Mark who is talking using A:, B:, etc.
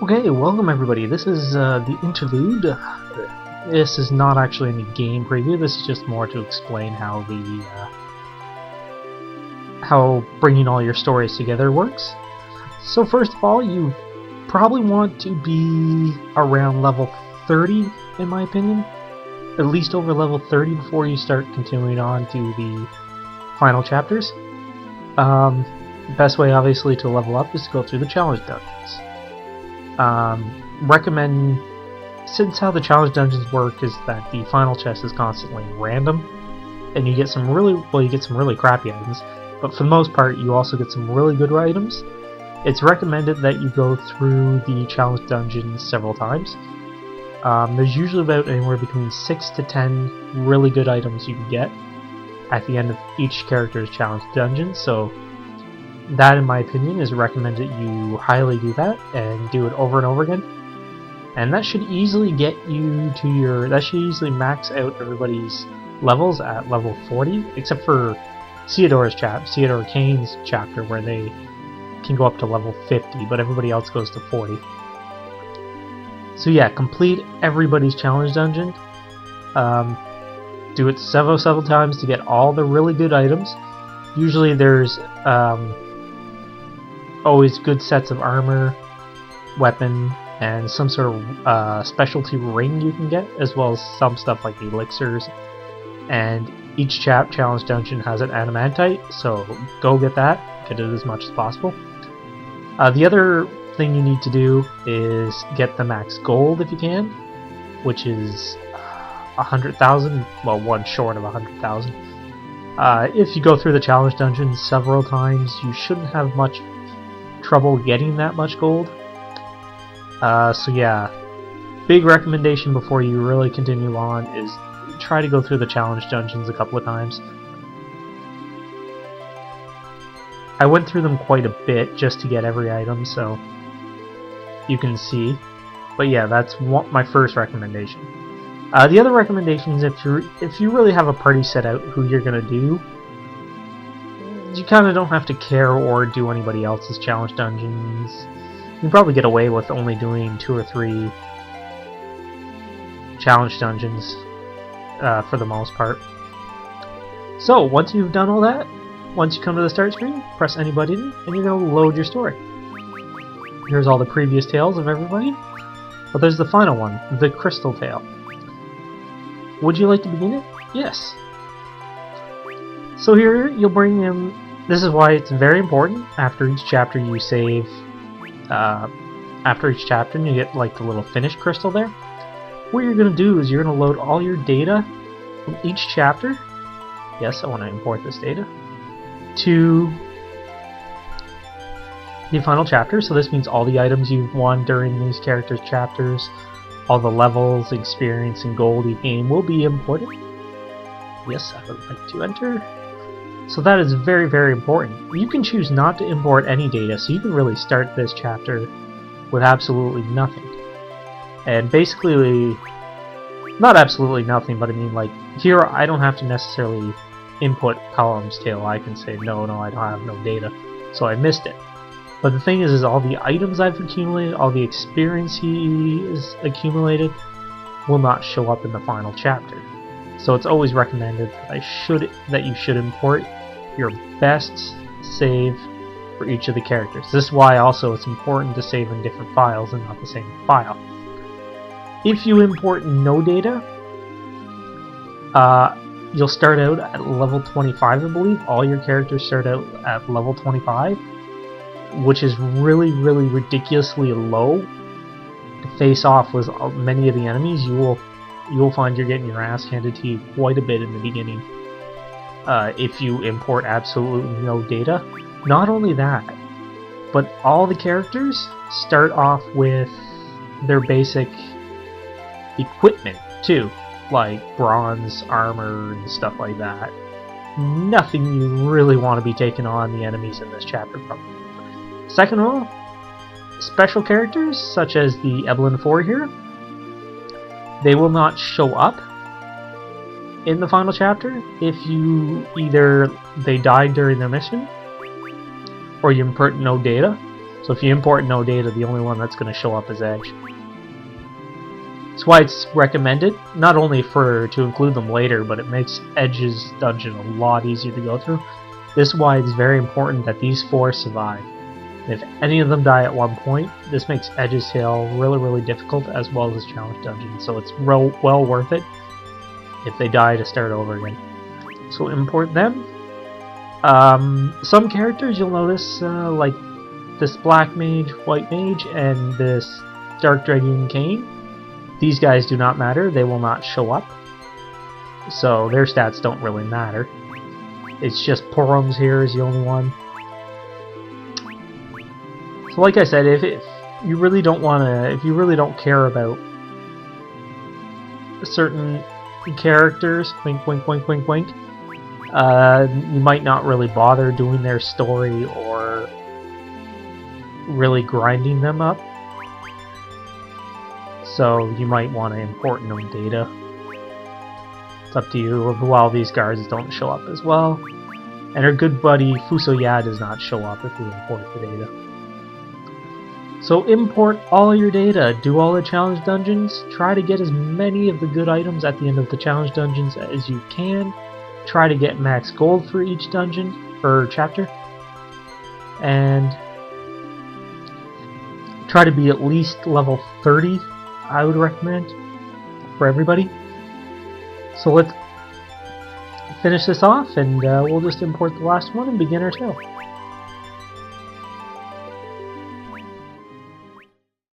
A: Okay, welcome everybody. This is the Interlude. This is not actually any game preview. This is just more to explain how how bringing all your stories together works. So first of all, you probably want to be around level 30, in my opinion. At least over level 30 before you start continuing on to the final chapters. Best way, obviously, to level up is to go through the challenge dungeons. Recommend, since how the challenge dungeons work is that the final chest is constantly random, and you get some really crappy items, but for the most part you also get some really good items. It's recommended that you go through the challenge dungeons several times. There's usually about anywhere between 6 to 10 really good items you can get at the end of each character's challenge dungeon, so that, in my opinion, is recommended you highly do that and do it over and over again. And that should easily get you to that should easily max out everybody's levels at level 40, except for Theodore Kane's chapter, where they can go up to level 50, but everybody else goes to 40. So yeah, complete everybody's challenge dungeon. Do it several times to get all the really good items. Usually there's always good sets of armor, weapon, and some sort of specialty ring you can get, as well as some stuff like elixirs. And each challenge dungeon has an adamantite, so go get that. Get it as much as possible. The other thing you need to do is get the max gold if you can, which is 100,000. Well, one short of 100,000. If you go through the challenge dungeon several times, you shouldn't have much trouble getting that much gold. So yeah, big recommendation before you really continue on is try to go through the challenge dungeons a couple of times. I went through them quite a bit just to get every item, so you can see. But yeah, that's my first recommendation. The other recommendation is if you really have a party set out who you're gonna do, you kind of don't have to care or do anybody else's challenge dungeons. You can probably get away with only doing 2 or 3 challenge dungeons for the most part. So once you've done all that, once you come to the start screen, press any button and you're going to load your story. Here's all the previous tales of everybody, but there's the final one, the Crystal Tale. Would you like to begin it? Yes. So here you'll bring in. This is why it's very important. After each chapter you save. After each chapter and you get like the little finish crystal there. What you're going to do is you're going to load all your data from each chapter. Yes, I want to import this data to the final chapter. So this means all the items you've won during these characters' chapters, all the levels, experience, and gold you gain will be imported. Yes, I would like to enter. So that is very, very important. You can choose not to import any data, so you can really start this chapter with absolutely nothing. And basically, not absolutely nothing, but I mean, like, here I don't have to necessarily input Column's Tale. I can say, no, I don't have no data, so I missed it. But the thing is all the items I've accumulated, all the experience he is accumulated, will not show up in the final chapter. So it's always recommended that you should import your best save for each of the characters. This is why also it's important to save in different files and not the same file. If you import no data, you'll start out at level 25, I believe. All your characters start out at level 25, which is really, really ridiculously low. To face off with many of the enemies, you will find you're getting your ass handed to you quite a bit in the beginning if you import absolutely no data. Not only that, but all the characters start off with their basic equipment too, like bronze armor and stuff like that. Nothing you really want to be taking on the enemies in this chapter from. Second of all, special characters such as the Evelyn 4 here, they will not show up in the final chapter if either they died during their mission or you import no data. So if you import no data, the only one that's going to show up is Edge. That's why it's recommended, not only to include them later, but it makes Edge's dungeon a lot easier to go through. This is why it's very important that these 4 survive. If any of them die at one point, this makes Edge's Tale really, really difficult, as well as his challenge dungeon. So it's well worth it if they die to start over again. So import them. Some characters you'll notice, like this Black Mage, White Mage, and this Dark Dragon Cain. These guys do not matter, they will not show up. So their stats don't really matter. It's just Porums here is the only one. So like I said, if you really don't if you really don't care about certain characters, wink wink wink wink wink, you might not really bother doing their story or really grinding them up. So you might want to import no data. It's up to you, while these guards don't show up as well. And our good buddy Fusoya does not show up if we import the data. So import all your data, do all the challenge dungeons, try to get as many of the good items at the end of the challenge dungeons as you can. Try to get max gold for each dungeon, or chapter. And try to be at least level 30, I would recommend, for everybody. So let's finish this off, and we'll just import the last one and begin our tale.